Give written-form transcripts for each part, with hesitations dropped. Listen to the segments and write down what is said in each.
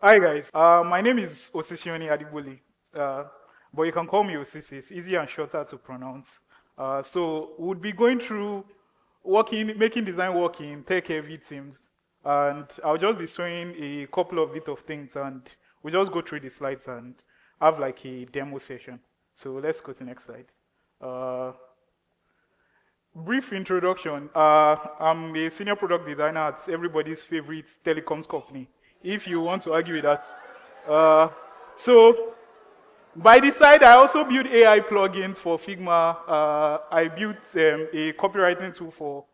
Hi guys, my name is Osisioni Adigbole, uh, but you can call me Osisi. It's easier and shorter to pronounce. So we'll be going through making design work in tech-heavy teams, and I'll just be showing a couple of bit of things, and we'll just go through the slides and have like a demo session. So let's go to the next slide. Uh, Brief introduction. I'm a senior product designer at everybody's favorite telecoms company. If you want to argue with that. Uh, so by the side, I also build AI plugins for Figma. I built a copywriting tool for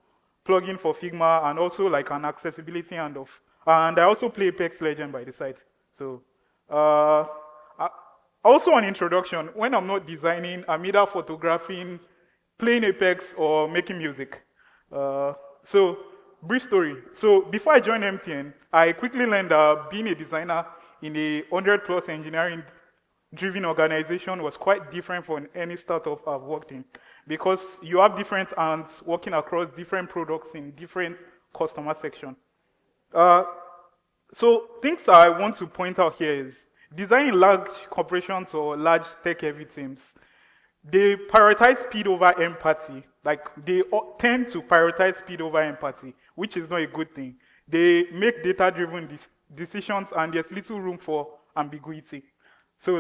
plugin for Figma and also like an accessibility handoff. And I also play Apex Legend by the side. So uh, I- also an introduction. When I'm not designing, I'm either photographing, playing Apex, or making music. Uh, so brief story. So before I joined MTN, I quickly learned that being a designer in a 100+ engineering driven organization was quite different from any startup I've worked in because you have different hands working across different products in different customer section. Uh, so things I want to point out here is designing large corporations or large tech-heavy teams. They prioritize speed over empathy. Like they tend to prioritize speed over empathy, which is not a good thing. They make data-driven decisions, and there's little room for ambiguity. So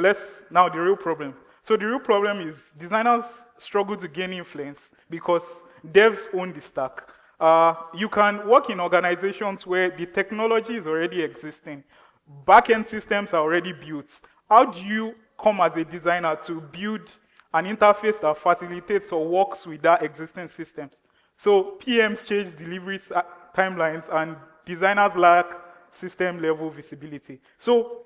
now the real problem. So the real problem is designers struggle to gain influence because devs own the stack. You can work in organizations where the technology is already existing. Back-end systems are already built. How do you come as a designer to build an interface that facilitates or works with that existing systems? So PMs change delivery timelines and designers lack system level visibility. So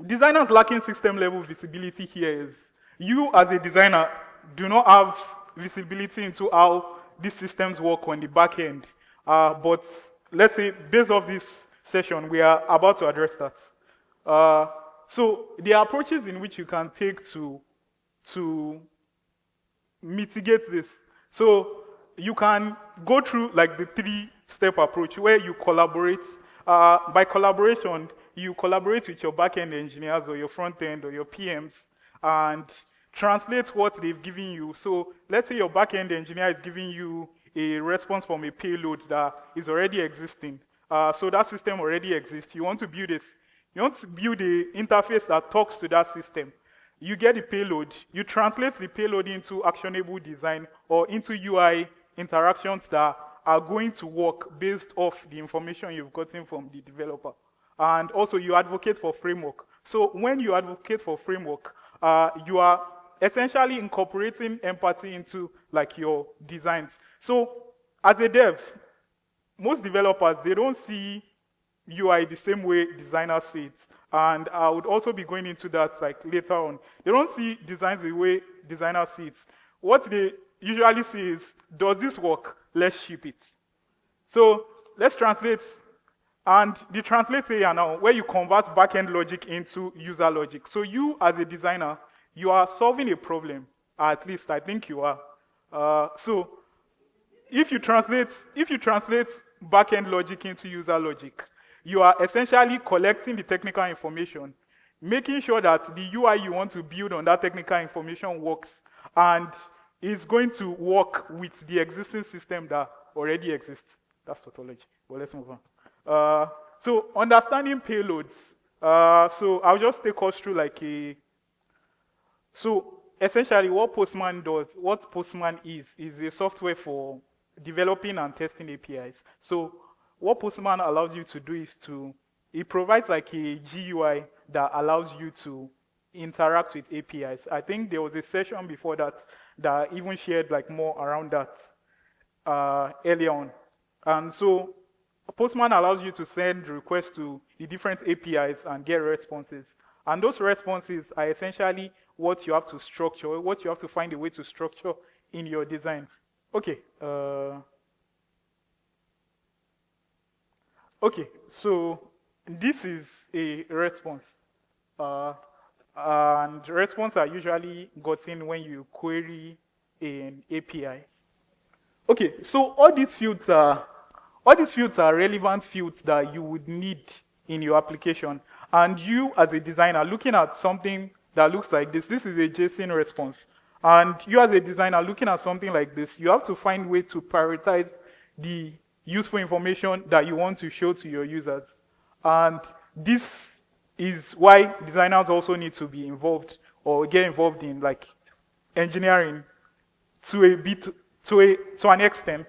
designers lacking system level visibility here is you as a designer do not have visibility into how these systems work on the back end. But let's say based off this session, we are about to address that. So the approaches in which you can take to mitigate this. So you can go through like the 3-step approach where you collaborate. By collaboration, you collaborate with your back-end engineers or your front-end or your PMs and translate what they've given you. So let's say your back-end engineer is giving you a response from a payload that is already existing. So that system already exists. You want to build this. You want to build a interface that talks to that system. You get the payload, you translate the payload into actionable design or into UI interactions that are going to work based off the information you've gotten from the developer. And also you advocate for framework. So when you advocate for framework, you are essentially incorporating empathy into like your designs. So as a dev, most developers, they don't see UI the same way designers see it. And I would also be going into that like later on. They don't see designs the way designers see it. What they usually see is, does this work? Let's ship it. So let's translate. And the translate here now, where you convert back-end logic into user logic. So you as a designer, you are solving a problem. At least I think you are. So if you translate back-end logic into user logic, you are essentially collecting the technical information, making sure that the UI you want to build on that technical information works and is going to work with the existing system that already exists. That's tautology, but let's move on. So understanding payloads. So I'll just take us through like so essentially what Postman does, what Postman is a software for developing and testing APIs. So what Postman allows you to do is it provides like a GUI that allows you to interact with APIs. I think there was a session before that even shared like more around that earlier on. And so Postman allows you to send requests to the different APIs and get responses. And those responses are essentially what you have to structure, what you have to find a way to structure in your design. Okay. Okay, so this is a response. And responses are usually gotten when you query an API. Okay, so all these fields are relevant fields that you would need in your application. And you, as a designer, looking at something that looks like this is a JSON response. And you, as a designer, looking at something like this, you have to find a way to prioritize the useful information that you want to show to your users. And this is why designers also need to be involved or get involved in like engineering to an extent,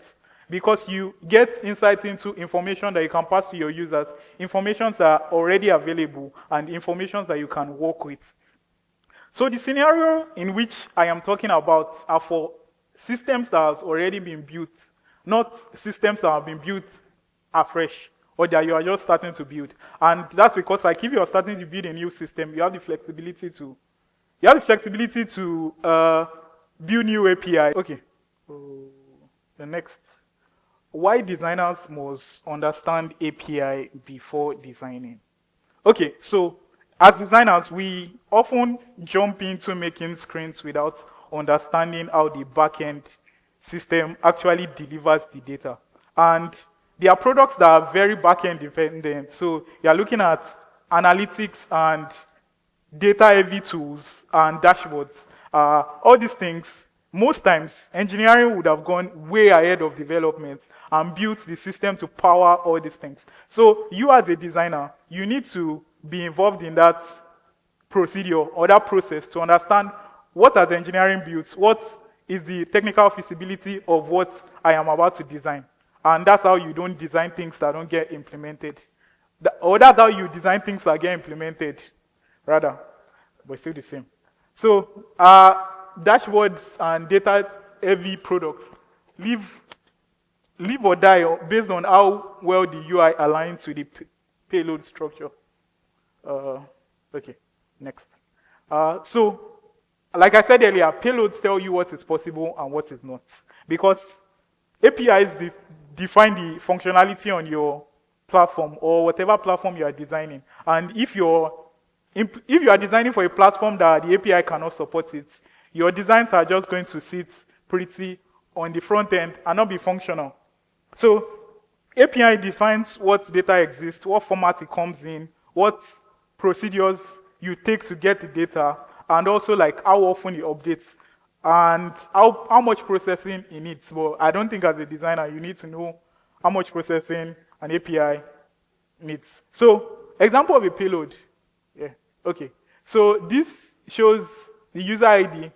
because you get insights into information that you can pass to your users, information that are already available, and information that you can work with. So the scenario in which I am talking about are for systems that has already been built, not systems that have been built afresh or that you are just starting to build. And that's because like if you are starting to build a new system, you have the flexibility to build new API. Okay. So the next. Why designers must understand API before designing. Okay, so as designers, we often jump into making screens without understanding how the backend system actually delivers the data. And there are products that are very backend dependent. So you're looking at analytics and data-heavy tools and dashboards. All these things, most times, engineering would have gone way ahead of development and built the system to power all these things. So you as a designer, you need to be involved in that procedure or that process to understand what has engineering built, what is the technical feasibility of what I am about to design. And that's how you don't design things that don't get implemented. Or that's how you design things that get implemented, rather, but still the same. So dashboards and data-heavy products live or die based on how well the UI aligns to the payload structure. Okay, next. So, like I said earlier, payloads tell you what is possible and what is not. Because APIs define the functionality on your platform or whatever platform you are designing. And if you are designing for a platform that the API cannot support it, your designs are just going to sit pretty on the front end and not be functional. So API defines what data exists, what format it comes in, what procedures you take to get the data, and also like how often you update and how much processing it needs. But I don't think as a designer you need to know how much processing an API needs. So example of a payload. Yeah. Okay. So this shows the user ID,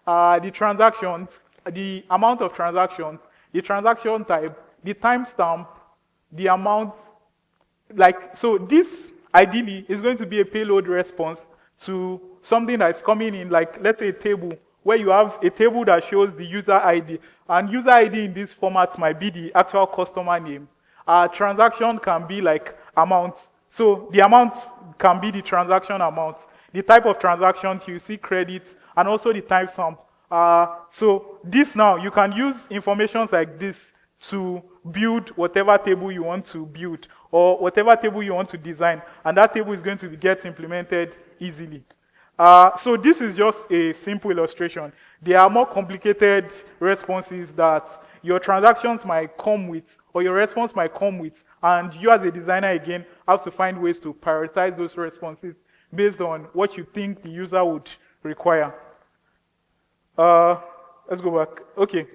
the transactions, the amount of transactions, the transaction type, the timestamp, the amount, so this ideally is going to be a payload response to something that's coming in, like let's say a table, where you have a table that shows the user ID, and user ID in this format might be the actual customer name. Transaction can be like amounts. So the amount can be the transaction amount. The type of transactions you see credit, and also the timestamp. So this now, you can use information like this to build whatever table you want to build or whatever table you want to design, and that table is going to get implemented easily. So this is just a simple illustration. There are more complicated responses that your transactions might come with, or your response might come with, and you as a designer again have to find ways to prioritize those responses based on what you think the user would require. Let's go back. Okay.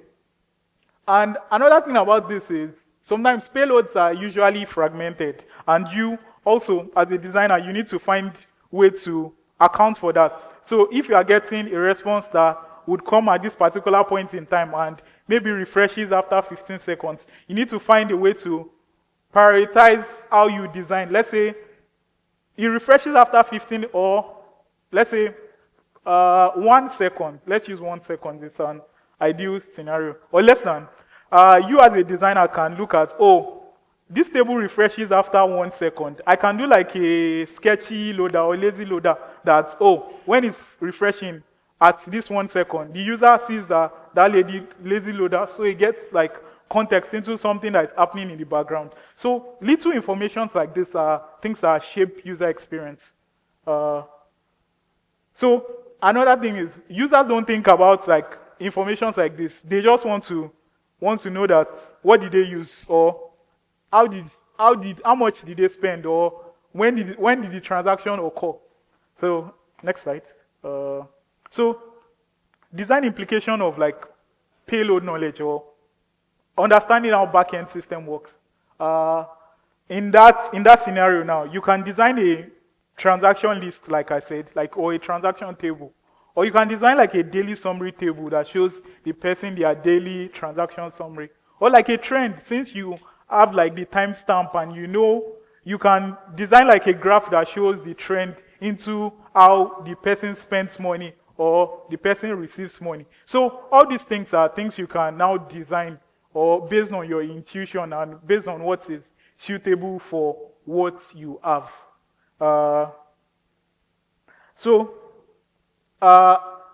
And another thing about this is sometimes payloads are usually fragmented, and you also, as a designer, you need to find a way to account for that. So if you are getting a response that would come at this particular point in time and maybe refreshes after 15 seconds, you need to find a way to prioritize how you design. Let's say it refreshes after 15, or let's say 1 second. Let's use 1 second. It's an ideal scenario, or less than. You as a designer can look at, this table refreshes after 1 second. I can do like a sketchy loader or lazy loader that, when it's refreshing at this 1 second, the user sees that lazy loader, so it gets like context into something that is happening in the background. So little informations like this are things that shape user experience. So another thing is, users don't think about like information like this. They just want to know that what did they use, or how much did they spend, or when did the transaction occur? So next slide. So design implication of like payload knowledge or understanding how backend system works. In that scenario now, you can design a transaction list, like I said, or a transaction table. Or you can design like a daily summary table that shows the person their daily transaction summary. Or like a trend, since you have like the timestamp and you can design like a graph that shows the trend into how the person spends money or the person receives money. So all these things are things you can now design or based on your intuition and based on what is suitable for what you have.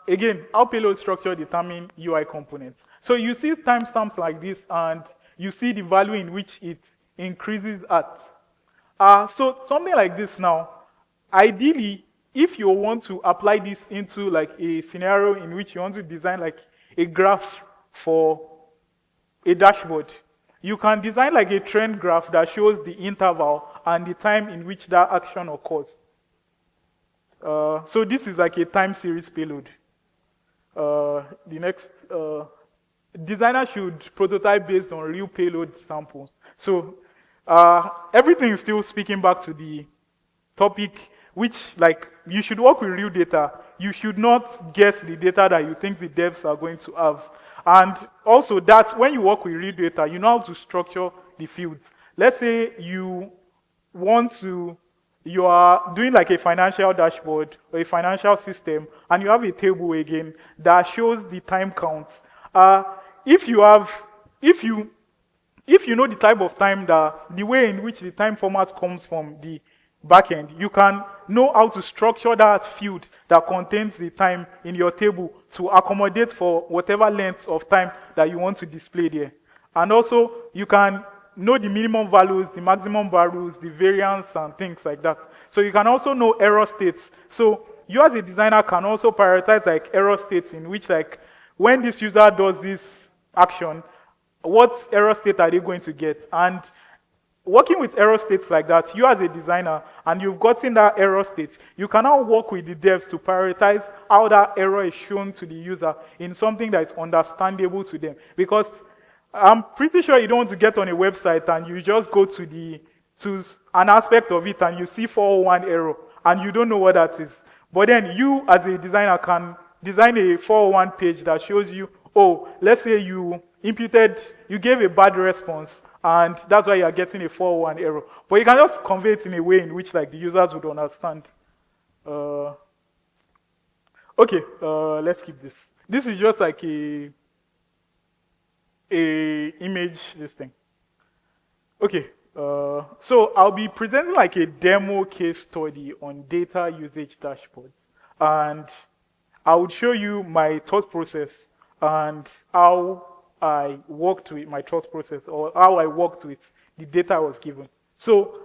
Again, how payload structure determine UI components. So you see timestamps like this and you see the value in which it increases at. So something like this now, ideally, if you want to apply this into like a scenario in which you want to design like a graph for a dashboard, you can design like a trend graph that shows the interval and the time in which that action occurs. So this is like a time series payload. The next, designer should prototype based on real payload samples. So everything is still speaking back to the topic, which like you should work with real data. You should not guess the data that you think the devs are going to have. And also that when you work with real data, you know how to structure the fields. Let's say you are doing like a financial dashboard or a financial system, and you have a table again that shows the time count. If you know the type of time the way in which the time format comes from the backend, you can know how to structure that field that contains the time in your table to accommodate for whatever length of time that you want to display there. And also, you can know the minimum values, the maximum values, the variance, and things like that. So you can also know error states. So you as a designer can also prioritize like error states in which like when this user does this action, what error state are they going to get? And working with error states like that, you as a designer, and you've gotten that error state, you can now work with the devs to prioritize how that error is shown to the user in something that is understandable to them. Because I'm pretty sure you don't want to get on a website and you just go to an aspect of it and you see 401 error and you don't know what that is. But then you as a designer can design a 401 page that shows you, oh, let's say you gave a bad response and that's why you're getting a 401 error. But you can just convey it in a way in which like the users would understand. Let's keep this. This is just like a image, this thing. Okay, so I'll be presenting like a demo case study on data usage dashboards. And I would show you my thought process and how I worked with my thought process or how I worked with the data I was given. So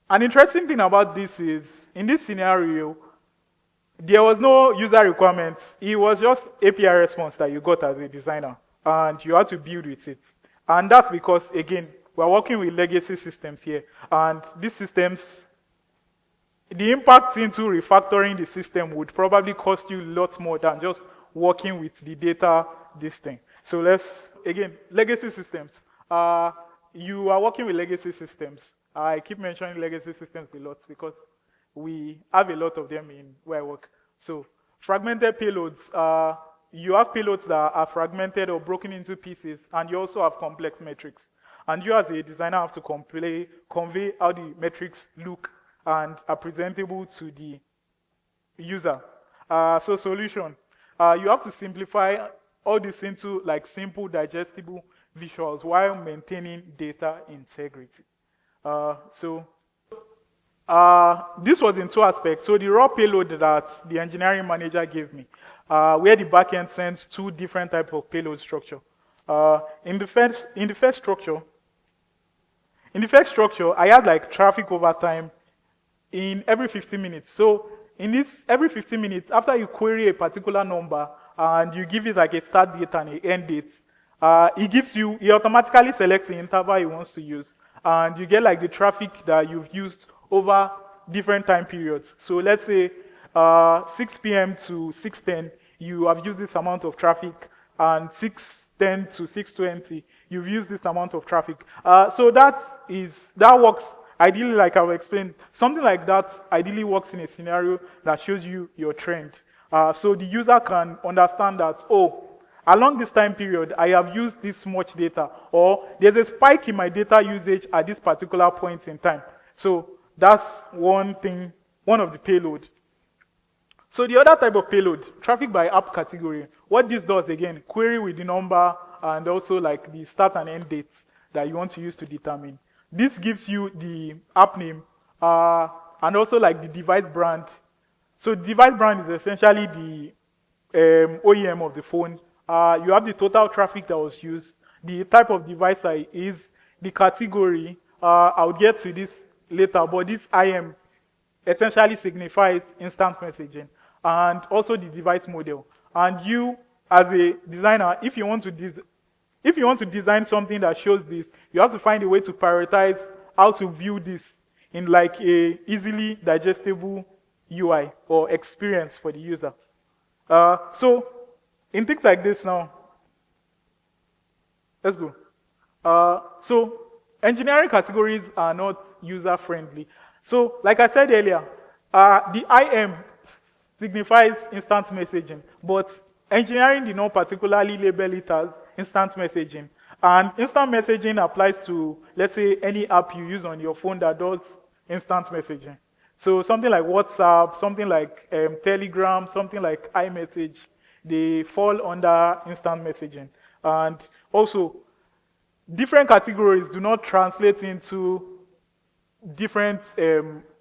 an interesting thing about this is, in this scenario, there was no user requirements. It was just API response that you got as a designer, and you had to build with it. And that's because, again, we're working with legacy systems here, and these systems, the impact into refactoring the system would probably cost you lots more than just working with the data, this thing. So legacy systems. You are working with legacy systems. I keep mentioning legacy systems a lot because we have a lot of them in where I work. So fragmented payloads. You have payloads that are fragmented or broken into pieces, and you also have complex metrics. And you as a designer have to convey how the metrics look and are presentable to the user. So solution. You have to simplify all this into like simple, digestible visuals while maintaining data integrity. This was in two aspects. So the raw payload that the engineering manager gave me, where the backend sends two different types of payload structure. In the first structure, I had like traffic over time in every 15 minutes. So in this every 15 minutes, after you query a particular number and you give it like a start date and an end date, it automatically selects the interval it wants to use. And you get like the traffic that you've used over different time periods. So let's say 6 p.m. to 6:10, you have used this amount of traffic, and 6:10 to 6:20, you've used this amount of traffic. So that works ideally, like I've explained. Something like that ideally works in a scenario that shows you your trend. So the user can understand that, oh, along this time period, I have used this much data, or there's a spike in my data usage at this particular point in time. So that's one thing, one of the payload. So the other type of payload, traffic by app category. What this does, again, query with the number and also like the start and end dates that you want to use to determine. This gives you the app name and also like the device brand. So the device brand is essentially the OEM of the phone. You have the total traffic that was used, the type of device that is, the category. I'll get to this later, but this IM essentially signifies instant messaging, and also the device model. And you, as a designer, if you want to design something that shows this, you have to find a way to prioritize how to view this in like a easily digestible UI or experience for the user. So in things like this now, let's go. So engineering categories are not user-friendly. So like I said earlier, the IM signifies instant messaging, but engineering did not particularly label it as instant messaging. And instant messaging applies to, let's say, any app you use on your phone that does instant messaging. So something like WhatsApp, something like Telegram, something like iMessage, they fall under instant messaging. And also, different categories do not translate into different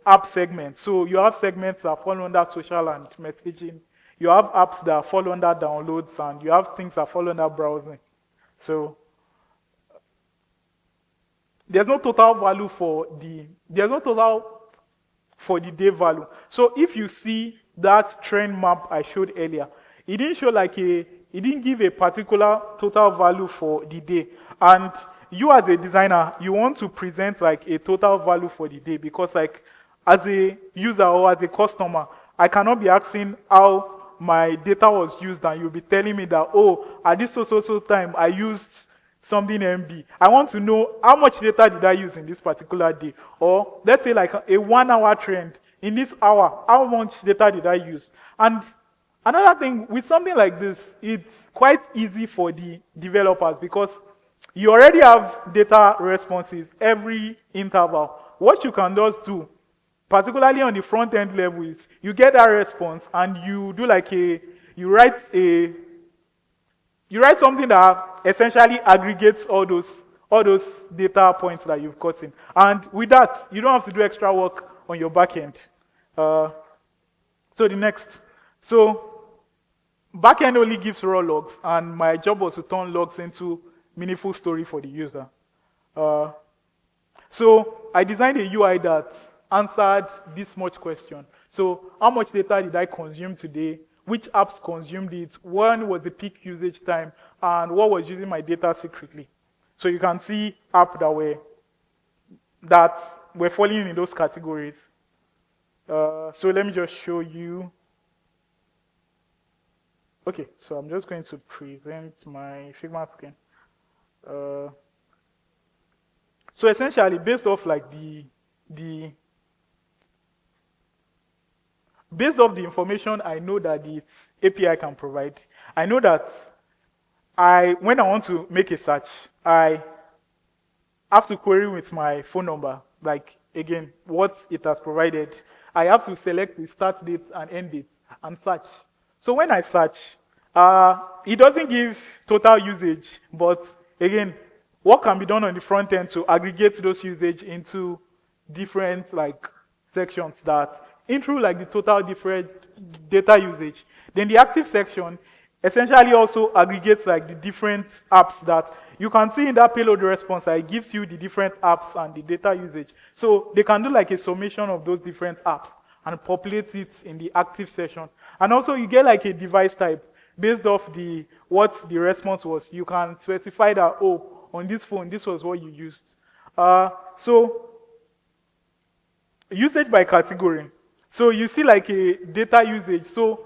app segments. So you have segments that fall under social and messaging. You have apps that fall under downloads, and you have things that fall under browsing. So there's no total value for the day value. So if you see that trend map I showed earlier, it didn't show it didn't give a particular total value for the day. And you as a designer, you want to present like a total value for the day, because like as a user or as a customer, I cannot be asking how my data was used and you'll be telling me that, oh, at this so time I used something MB. I want to know how much data did I use in this particular day. Or let's say like a 1 hour trend. In this hour, how much data did I use? And another thing, with something like this, it's quite easy for the developers, because you already have data responses every interval. What you can just do, particularly on the front end level, is you get that response and you do you write something that essentially aggregates all those data points that you've gotten. And with that, you don't have to do extra work on your back end. So the next. So backend only gives raw logs, and my job was to turn logs into meaningful story for the user. So I designed a UI that answered this much question. So how much data did I consume today? Which apps consumed it? When was the peak usage time? And what was using my data secretly? So you can see apps that were falling in those categories. So let me just show you. Okay, so I'm just going to present my Figma screen. So essentially, based off the information I know that the API can provide, I know that when I want to make a search, I have to query with my phone number, like again, what it has provided. I have to select the start date and end date and search. So when I search, it doesn't give total usage, but again, what can be done on the front end to aggregate those usage into different sections that into the total different data usage. Then the active section essentially also aggregates the different apps that you can see in that payload response that it gives you the different apps and the data usage. So they can do a summation of those different apps and populate it in the active section. And also you get a device type based off what the response was. You can specify that, oh, on this phone, this was what you used. So usage by category. So you see like a data usage. So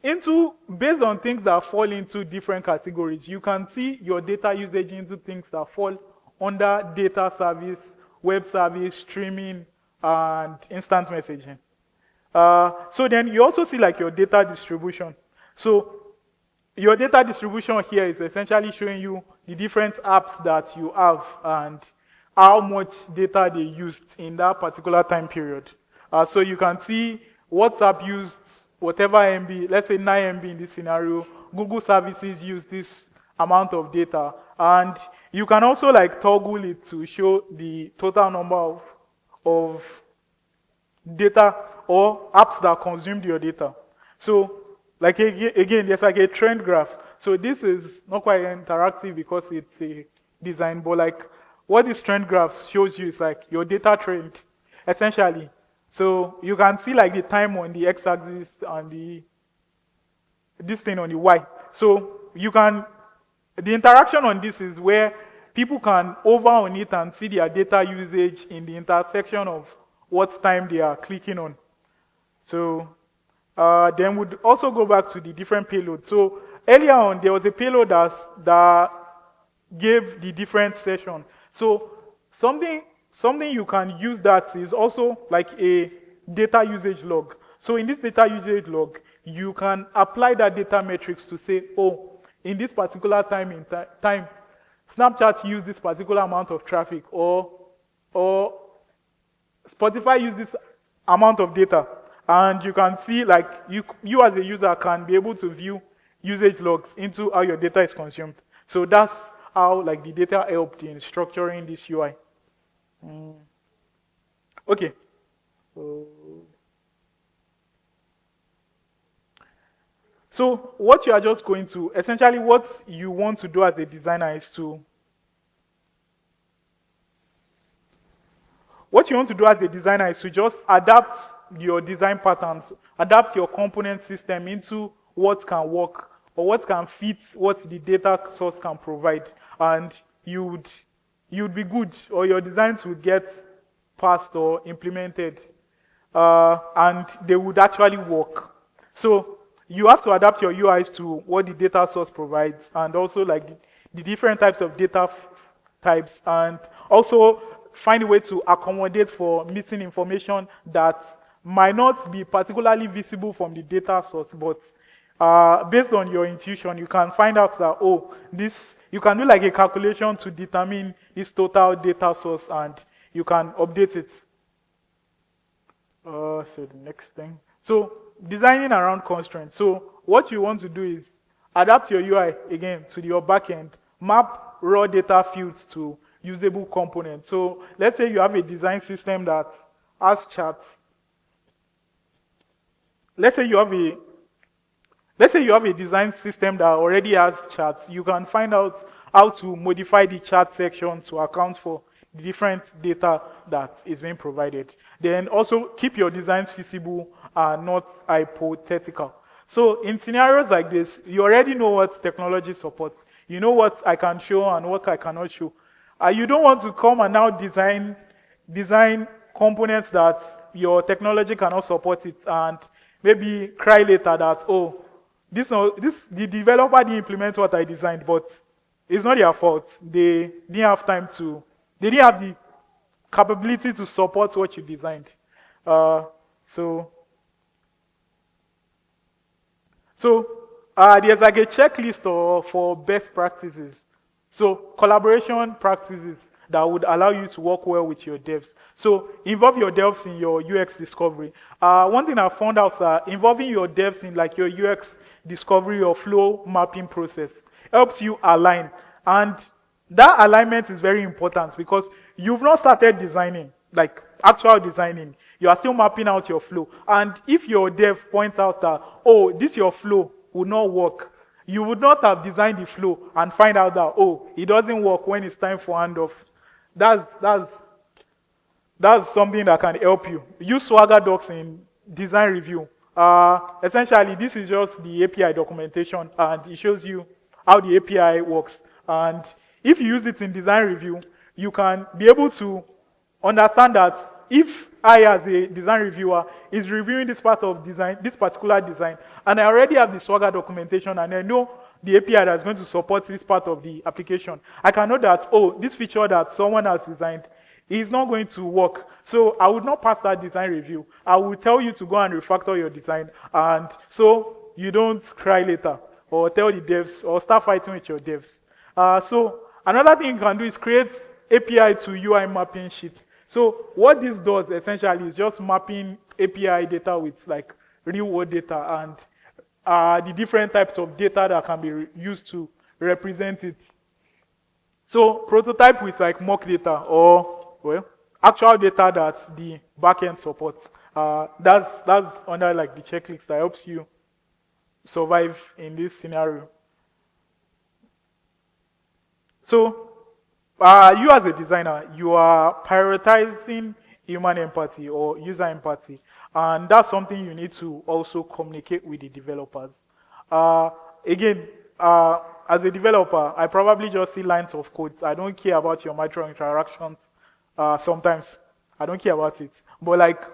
based on things that fall into different categories, you can see your data usage into things that fall under data service, web service, streaming, and instant messaging. So then you also see like your data distribution. So your data distribution here is essentially showing you the different apps that you have and how much data they used in that particular time period. So you can see WhatsApp used whatever MB, let's say 9 MB in this scenario. Google services use this amount of data. And you can also like toggle it to show the total number of data or apps that consumed your data. So like again, there's like a trend graph. So this is not quite interactive because it's a design, but like what this trend graph shows you is like your data trend, essentially. So you can see like the time on the x-axis and this thing on the y. So the interaction on this is where people can hover on it and see their data usage in the intersection of what time they are clicking on. So then we'd also go back to the different payloads. So earlier on, there was a payload that gave the different session. So something you can use that is also like a data usage log. So in this data usage log, you can apply that data metrics to say, oh, in this particular time, Snapchat used this particular amount of traffic, or Spotify used this amount of data. And you can see, like, you as a user can be able to view usage logs into how your data is consumed. So that's how, like, the data helped in structuring this UI. Okay. So what you are just going to, essentially what you want to do as a designer is to, just adapt your design patterns, adapt your component system into what can work or what can fit what the data source can provide. And you'd be good, or your designs would get passed or implemented, and they would actually work. So you have to adapt your UIs to what the data source provides, and also like the different types of data types, and also find a way to accommodate for missing information that might not be particularly visible from the data source, but based on your intuition, you can find out that, oh, you can do like a calculation to determine this total data source, and you can update it. So the next thing. So designing around constraints. So what you want to do is adapt your UI again to your backend, map raw data fields to usable components. So let's say you have a design system that has charts. Let's say you have a design system that already has charts. You can find out how to modify the chart section to account for the different data that is being provided. Then also keep your designs feasible and not hypothetical. So in scenarios like this, you already know what technology supports. You know what I can show and what I cannot show. You don't want to come and now design components that your technology cannot support it, and maybe cry later that, oh, the developer didn't implement what I designed, but it's not their fault. They didn't have they didn't have the capability to support what you designed. So there's like a checklist for best practices. So collaboration practices that would allow you to work well with your devs. So involve your devs in your UX discovery. One thing I found out is that involving your devs in like your UX discovery or flow mapping process helps you align. And that alignment is very important because you've not started designing, like actual designing. You are still mapping out your flow. And if your dev points out that, oh, this your flow will not work, you would not have designed the flow and find out that, oh, it doesn't work when it's time for handoff. That's something that can help you. Use Swagger docs in design review. Essentially, this is just the API documentation, and it shows you how the API works. And if you use it in design review, you can be able to understand that if I, as a design reviewer, is reviewing this part of design, this particular design, and I already have the Swagger documentation, and I know the API that's going to support this part of the application, I can know that, oh, this feature that someone has designed is not going to work. So I would not pass that design review. I will tell you to go and refactor your design, and so you don't cry later, or tell the devs, or start fighting with your devs. So another thing you can do is create API to UI mapping sheet. So what this does essentially is just mapping API data with like real world data and the different types of data that can be used to represent it. So prototype with like mock data or, well, actual data that the backend supports. That's under like the checklist that helps you survive in this scenario. So you as a designer, you are prioritizing human empathy or user empathy, and that's something you need to also communicate with the developers. Again, as a developer, I probably just see lines of codes. I don't care about your micro interactions. Sometimes I don't care about it, but like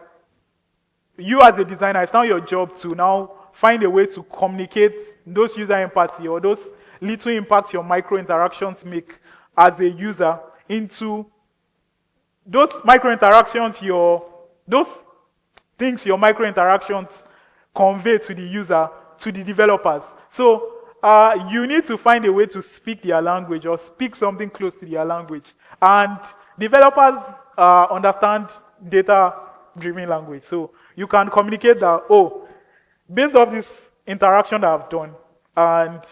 you as a designer, it's now your job to now find a way to communicate those user empathy or those little impacts your micro interactions make as a user into those micro interactions, those things your micro interactions convey to the user, to the developers. So you need to find a way to speak their language or speak something close to their language. And developers understand data-driven language. So you can communicate that, oh, based off this interaction that I've done, and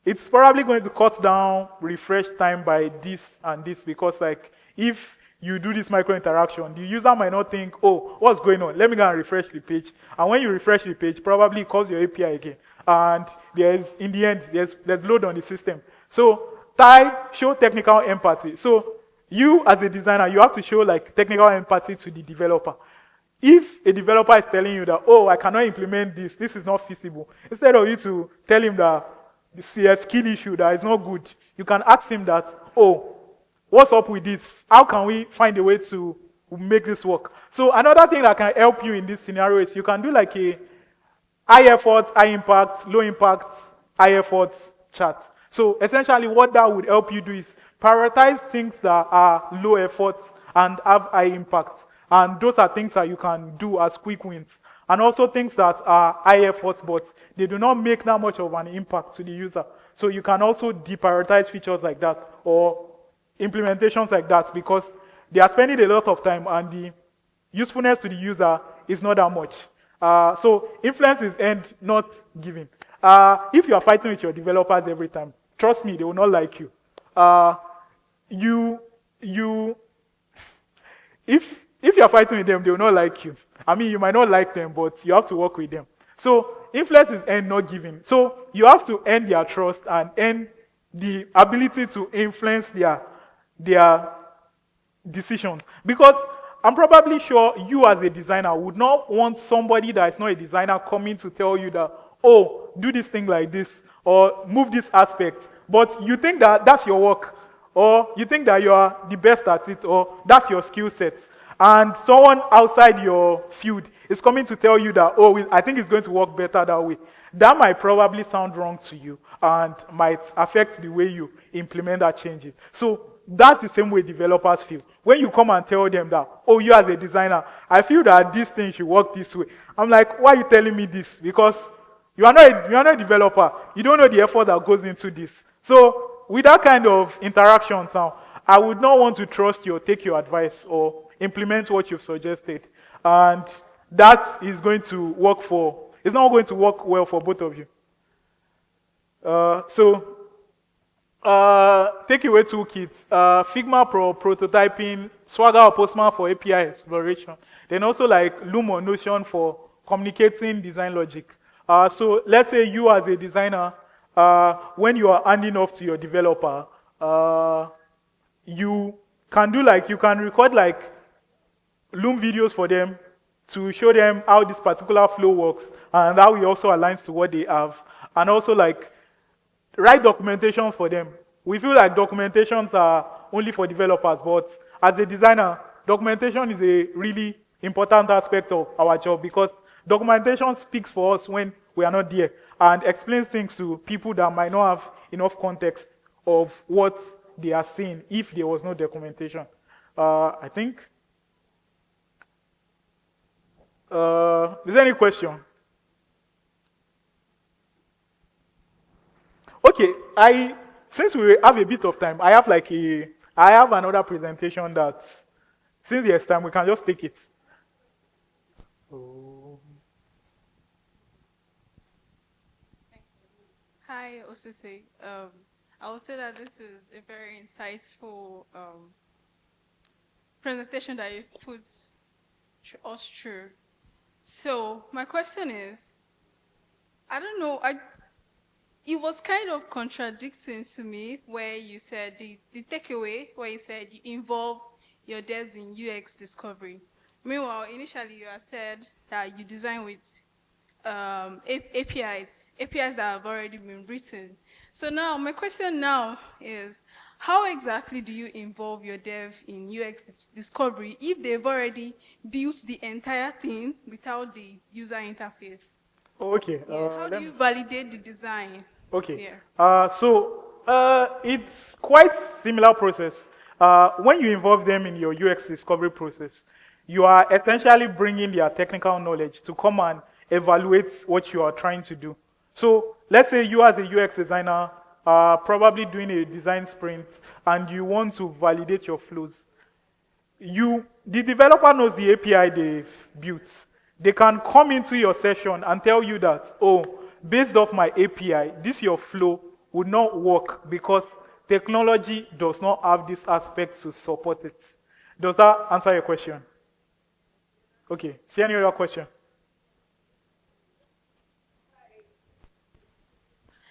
it's probably going to cut down refresh time by this and this, because like if you do this micro interaction, the user might not think, oh, what's going on? Let me go and refresh the page. And when you refresh the page, probably it calls your API again. And in the end, there's load on the system. So show technical empathy. So you as a designer, you have to show like technical empathy to the developer. If a developer is telling you that, oh, I cannot implement this is not feasible, instead of you to tell him that see a skill issue that is not good, you can ask him that, oh, what's up with this? How can we find a way to make this work? So another thing that can help you in this scenario is you can do like a high effort, high impact, low impact, high effort chart. So essentially what that would help you do is prioritize things that are low effort and have high impact. And those are things that you can do as quick wins. And also things that are high effort, but they do not make that much of an impact to the user. So you can also deprioritize features like that or implementations like that, because they are spending a lot of time and the usefulness to the user is not that much. So influence is earned, not given. If you are fighting with your developers every time, trust me, they will not like you. If you are fighting with them, they will not like you. I mean, you might not like them, but you have to work with them. So influence is earned, not given. So you have to earn their trust and earn the ability to influence their decisions. Because I'm probably sure you as a designer would not want somebody that is not a designer coming to tell you that, oh, do this thing like this, or move this aspect. But you think that that's your work, or you think that you are the best at it, or that's your skill set. And someone outside your field is coming to tell you that, oh, I think it's going to work better that way. That might probably sound wrong to you and might affect the way you implement that changes. So that's the same way developers feel. When you come and tell them that, oh, you as a designer, I feel that this thing should work this way. I'm like, why are you telling me this? Because you are not a developer. You don't know the effort that goes into this. So with that kind of interaction now, I would not want to trust you or take your advice or implement what you've suggested. And that is going to it's not going to work well for both of you. Takeaway toolkit, Figma for prototyping, Swagger or Postman for API exploration. Then also like Loom or Notion for communicating design logic. So let's say you as a designer, when you are handing off to your developer, you can record like Loom videos for them to show them how this particular flow works and how it also aligns to what they have. And also like write documentation for them. We feel like documentations are only for developers, but as a designer, documentation is a really important aspect of our job because documentation speaks for us when we are not there and explains things to people that might not have enough context of what they are seeing if there was no documentation. I think. Is there any question? Okay, since we have a bit of time, I have another presentation that since there's time we can just take it. Hi, Osisi. I would say that this is a very insightful presentation that you put us through. So my question is, I don't know, it was kind of contradicting to me where you said the takeaway where you said you involve your devs in UX discovery. Meanwhile, initially you had said that you design with APIs that have already been written. So now my question now is, how exactly do you involve your dev in UX discovery if they've already built the entire thing without the user interface? Okay. Yeah. How do you validate the design? Okay. Yeah. It's quite similar process. When you involve them in your UX discovery process, you are essentially bringing their technical knowledge to come and evaluate what you are trying to do. So let's say you as a UX designer are probably doing a design sprint and you want to validate your flows. The developer knows the API they've built. They can come into your session and tell you that, oh, based off my API, this your flow would not work because technology does not have this aspect to support it. Does that answer your question? Okay, see any other question?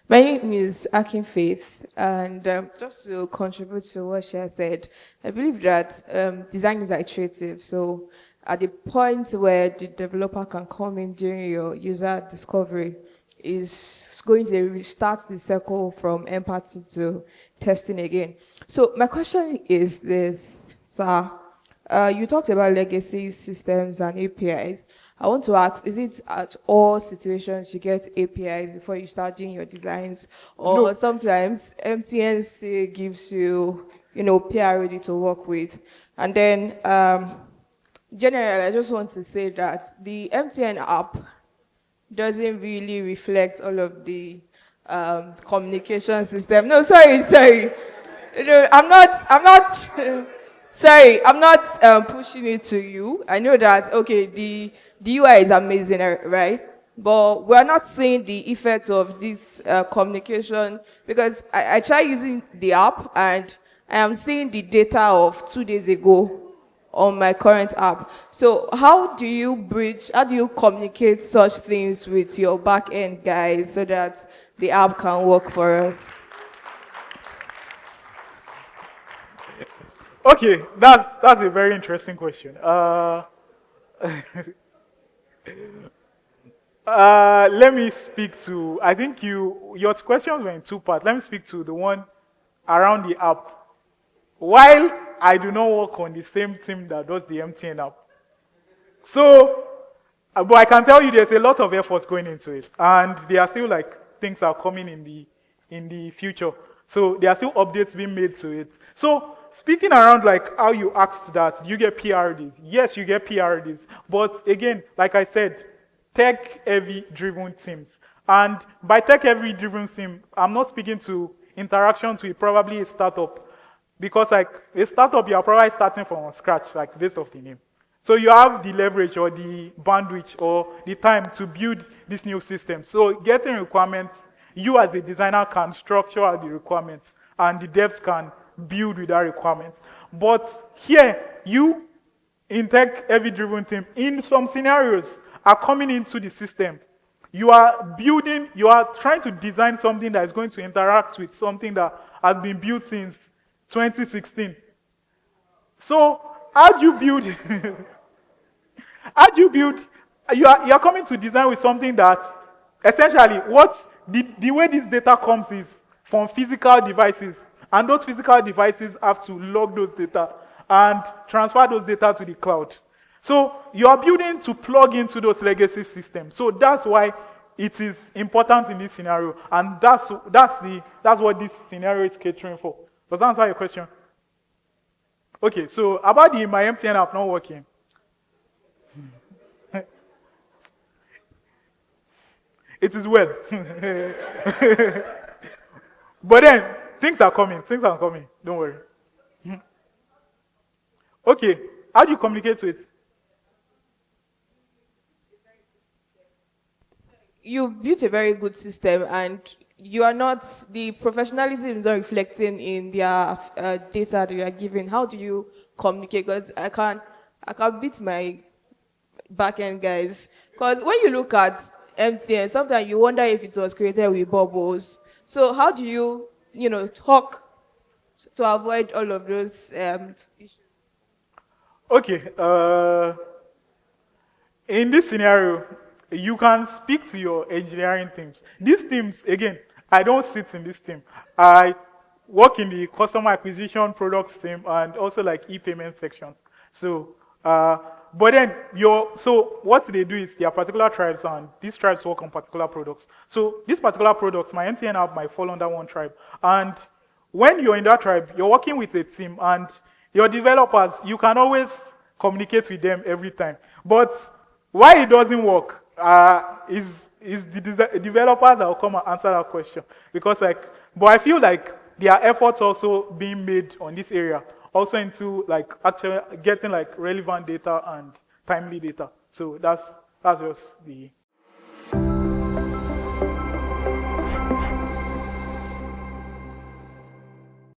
My name is Akin Faith, and just to contribute to what she has said, I believe that design is iterative. So, at the point where the developer can come in during your user discovery, is going to restart the circle from empathy to testing again. So, my question is this, sir. You talked about legacy systems and APIs. I want to ask, is it at all situations you get APIs before you start doing your designs? Or No. sometimes MTN still gives you, PR ready to work with? And then, generally, I just want to say that the MTN app doesn't really reflect all of the communication system. No, sorry. I'm not, sorry, I'm not pushing it to you. I know that, okay, the UI is amazing, right? But we're not seeing the effects of this communication because I try using the app and I am seeing the data of 2 days ago on my current app. So how do you communicate such things with your back-end guys so that the app can work for us? Okay, that's a very interesting question. Let me speak to. I think your questions were in two parts. Let me speak to the one around the app. While I do not work on the same team that does the MTN app, so, but I can tell you there's a lot of effort going into it, and there are still things are coming in the future. So there are still updates being made to it. So speaking around how you asked that, you get PRDs. Yes, you get PRDs, but again, like I said, tech-heavy driven teams. And by tech-heavy driven team, I'm not speaking to interactions with probably a startup, because a startup, you are probably starting from scratch, based off the name. So you have the leverage or the bandwidth or the time to build this new system. So getting requirements, you as a designer can structure out the requirements and the devs can build with that requirements. But here, you in tech-heavy driven team, in some scenarios, are coming into the system. You are trying to design something that is going to interact with something that has been built since 2016. So how do you build? How do you build? You are coming to design with something that essentially the way this data comes is from physical devices, and those physical devices have to log those data. and transfer those data to the cloud. So you are building to plug into those legacy systems. So that's why it is important in this scenario, and that's what this scenario is catering for. Does that answer your question? Okay, so about my MTN app not working. It is well. But then things are coming. Things are coming. Don't worry. Okay, how do you communicate with? You built a very good system, and you are not, the professionalism is not reflecting in their data that you are giving. How do you communicate? Because I can't beat my back end guys. Because when you look at MTN, sometimes you wonder if it was created with bubbles. So how do you, talk to avoid all of those issues? Okay, in this scenario, you can speak to your engineering teams. These teams, again, I don't sit in this team. I work in the customer acquisition products team and also like e-payment section. So, but then so what they do is there are particular tribes, and these tribes work on particular products. So these particular products, my MTN app might fall under one tribe. And when you're in that tribe, you're working with a team, and your developers, you can always communicate with them every time. But why it doesn't work is the developers that will come and answer that question. Because but I feel like there are efforts also being made on this area, also into like actually getting like relevant data and timely data. So that's just the